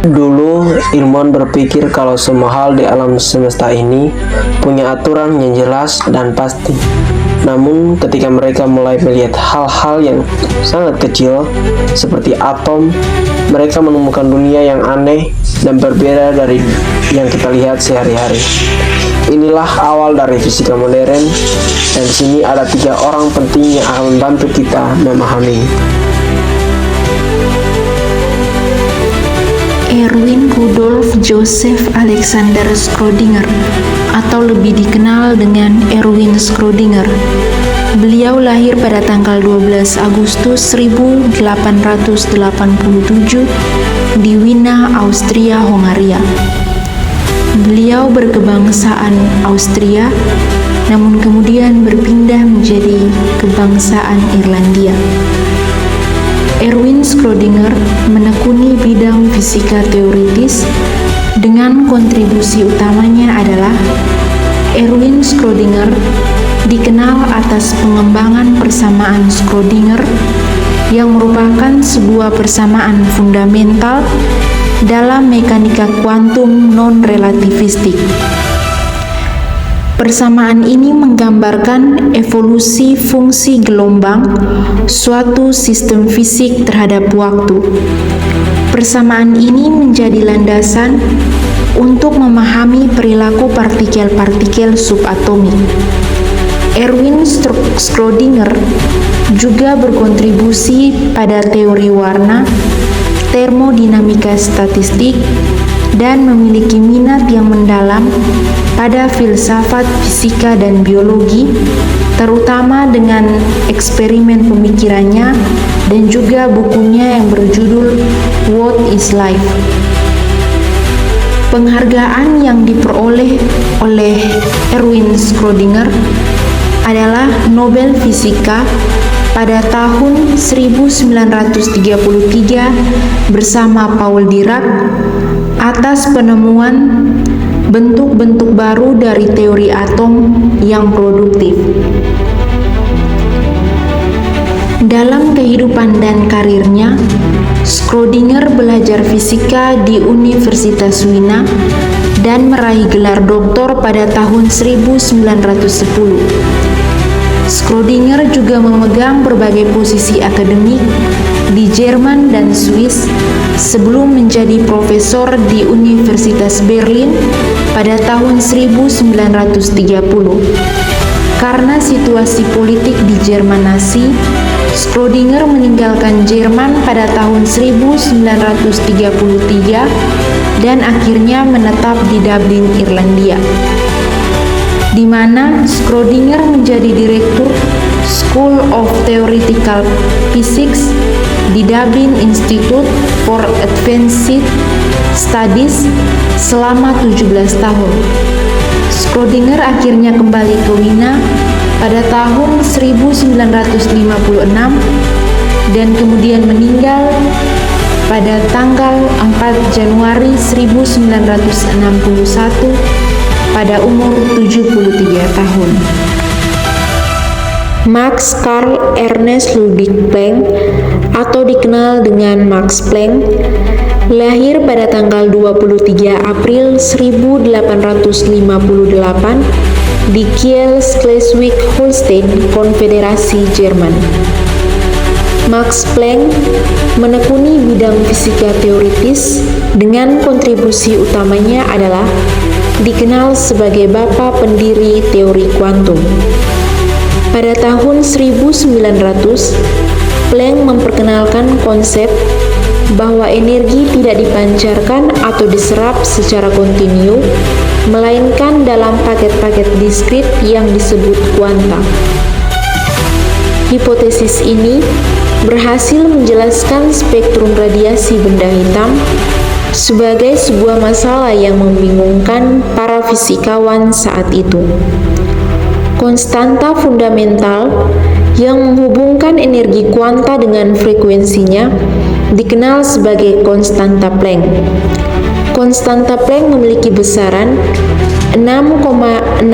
Dulu, ilmuwan berpikir kalau semua hal di alam semesta ini punya aturan yang jelas dan pasti. Namun, ketika mereka mulai melihat hal-hal yang sangat kecil, seperti atom, mereka menemukan dunia yang aneh dan berbeda dari yang kita lihat sehari-hari. Inilah awal dari fisika modern, dan di sini ada 3 orang penting yang akan membantu kita memahami. Erwin Rudolf Joseph Alexander Schrödinger, atau lebih dikenal dengan Erwin Schrödinger. Beliau lahir pada tanggal 12 Agustus 1887 di Wina, Austria, Hongaria. Beliau berkebangsaan Austria, namun kemudian berpindah menjadi kebangsaan Irlandia. Erwin Schrödinger menekuni bidang fisika teoritis dengan kontribusi utamanya adalah Erwin Schrödinger dikenal atas pengembangan persamaan Schrödinger yang merupakan sebuah persamaan fundamental dalam mekanika kuantum non-relativistik. Persamaan ini menggambarkan evolusi fungsi gelombang suatu sistem fisik terhadap waktu. Persamaan ini menjadi landasan untuk memahami perilaku partikel-partikel subatomik. Erwin Schrödinger juga berkontribusi pada teori warna, termodinamika statistik, dan memiliki minat yang mendalam pada filsafat fisika dan biologi, terutama dengan eksperimen pemikirannya dan juga bukunya yang berjudul What is Life? Penghargaan yang diperoleh oleh Erwin Schrödinger adalah Nobel Fisika pada tahun 1933 bersama Paul Dirac atas penemuan bentuk-bentuk baru dari teori atom yang produktif. Dalam kehidupan dan karirnya, Schrödinger belajar fisika di Universitas Wina dan meraih gelar doktor pada tahun 1910. Schrödinger juga memegang berbagai posisi akademik di Jerman dan Swiss sebelum menjadi profesor di Universitas Berlin pada tahun 1930. Karena situasi politik di Jerman Nazi, Schrödinger meninggalkan Jerman pada tahun 1933 dan akhirnya menetap di Dublin, Irlandia, di mana Schrödinger menjadi direktur School of Theoretical Physics di Dublin Institute for Advanced Studies selama 17 tahun. Schrödinger akhirnya kembali ke Wina pada tahun 1956 dan kemudian meninggal pada tanggal 4 Januari 1961 pada umur 73 tahun. Max Carl Ernst Ludwig Planck, atau dikenal dengan Max Planck, lahir pada tanggal 23 April 1858 di Kiel, Schleswig-Holstein, Konfederasi Jerman. Max Planck menekuni bidang fisika teoritis dengan kontribusi utamanya adalah dikenal sebagai Bapak pendiri teori kuantum. Pada tahun 1900, Planck memperkenalkan konsep bahwa energi tidak dipancarkan atau diserap secara kontinu, melainkan dalam paket-paket diskrit yang disebut kuanta. Hipotesis ini berhasil menjelaskan spektrum radiasi benda hitam sebagai sebuah masalah yang membingungkan para fisikawan saat itu. Konstanta fundamental yang menghubungkan energi kuanta dengan frekuensinya dikenal sebagai konstanta Planck. Konstanta Planck memiliki besaran 6,626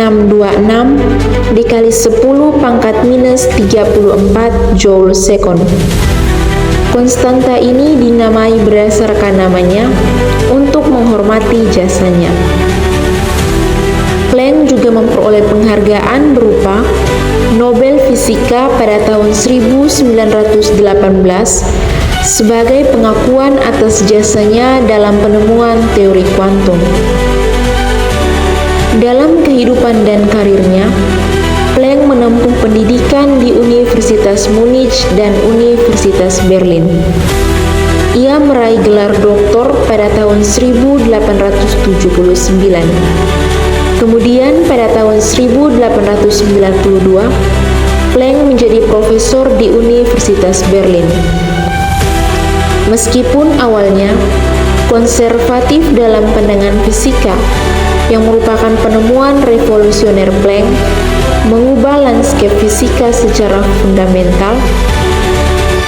dikali 10 pangkat minus 34 joule second. Konstanta ini dinamai berdasarkan namanya untuk menghormati jasanya. Planck juga memperoleh penghargaan berupa Nobel Fisika pada tahun 1918 sebagai pengakuan atas jasanya dalam penemuan teori kuantum. Dalam kehidupan dan karirnya, Planck menempuh pendidikan di Universitas Munich dan Universitas Berlin. Ia meraih gelar doktor pada tahun 1879. Kemudian pada tahun 1892, Planck menjadi profesor di Universitas Berlin. Meskipun awalnya konservatif dalam pandangan fisika, yang merupakan penemuan revolusioner Planck, mengubah lanskap fisika secara fundamental,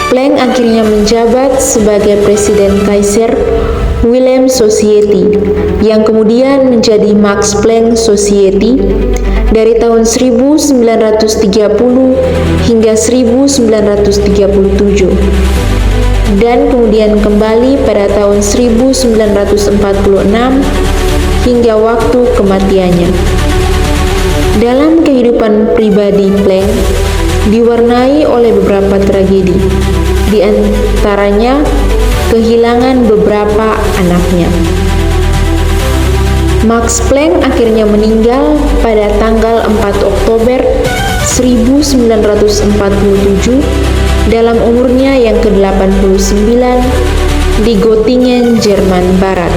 Planck akhirnya menjabat sebagai Presiden Kaiser Wilhelm Society, yang kemudian menjadi Max Planck Society dari tahun 1930 hingga 1937, dan kemudian kembali pada tahun 1946 hingga waktu kematiannya. Dalam kehidupan pribadi Planck diwarnai oleh beberapa tragedi, di antaranya kehilangan beberapa anaknya. Max Planck akhirnya meninggal pada tanggal 4 Oktober 1947 dalam umurnya yang ke-89 di Göttingen, Jerman Barat.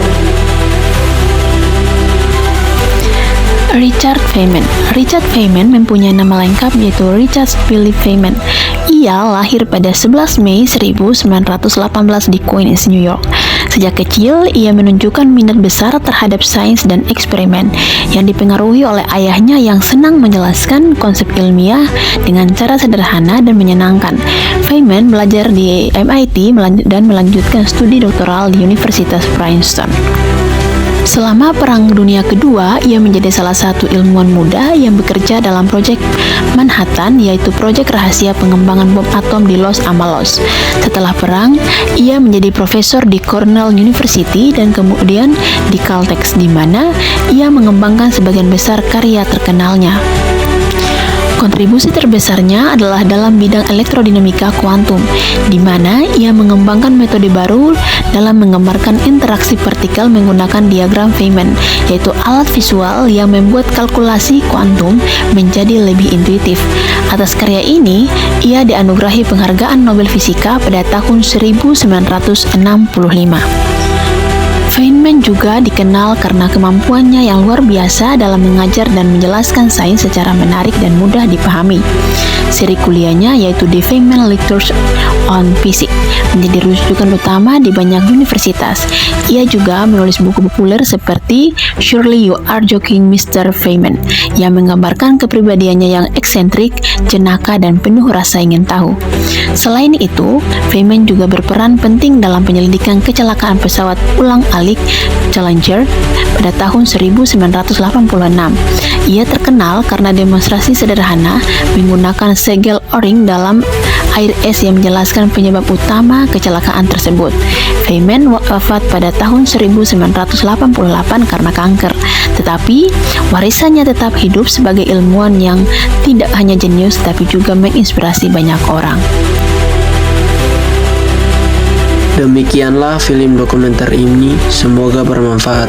Richard Feynman. Richard Feynman mempunyai nama lengkap yaitu Richard Philip Feynman. Ia lahir pada 11 Mei 1918 di Queens, New York. Sejak kecil, ia menunjukkan minat besar terhadap sains dan eksperimen yang dipengaruhi oleh ayahnya yang senang menjelaskan konsep ilmiah dengan cara sederhana dan menyenangkan. Feynman belajar di MIT dan melanjutkan studi doktoral di Universitas Princeton. Selama Perang Dunia Kedua, ia menjadi salah satu ilmuwan muda yang bekerja dalam proyek Manhattan, yaitu proyek rahasia pengembangan bom atom di Los Alamos. Setelah perang, ia menjadi profesor di Cornell University dan kemudian di Caltech, di mana ia mengembangkan sebagian besar karya terkenalnya. Kontribusi terbesarnya adalah dalam bidang elektrodinamika kuantum, di mana ia mengembangkan metode baru dalam menggambarkan interaksi partikel menggunakan diagram Feynman, yaitu alat visual yang membuat kalkulasi kuantum menjadi lebih intuitif. Atas karya ini, ia dianugerahi penghargaan Nobel Fisika pada tahun 1965. Feynman juga dikenal karena kemampuannya yang luar biasa dalam mengajar dan menjelaskan sains secara menarik dan mudah dipahami. Seri kuliahnya yaitu The Feynman Lectures on Physics menjadi rujukan utama di banyak universitas. Ia juga menulis buku populer seperti Surely You Are Joking, Mr. Feynman, yang menggambarkan kepribadiannya yang eksentrik, jenaka, dan penuh rasa ingin tahu. Selain itu, Feynman juga berperan penting dalam penyelidikan kecelakaan pesawat ulang-alik Challenger pada tahun 1986. Ia terkenal karena demonstrasi sederhana menggunakan segel O-ring dalam air es yang menjelaskan penyebab utama kecelakaan tersebut. Feynman wafat pada tahun 1988 karena kanker, tetapi warisannya tetap hidup sebagai ilmuwan yang tidak hanya jenius tapi juga menginspirasi banyak orang. Demikianlah film dokumenter ini, semoga bermanfaat.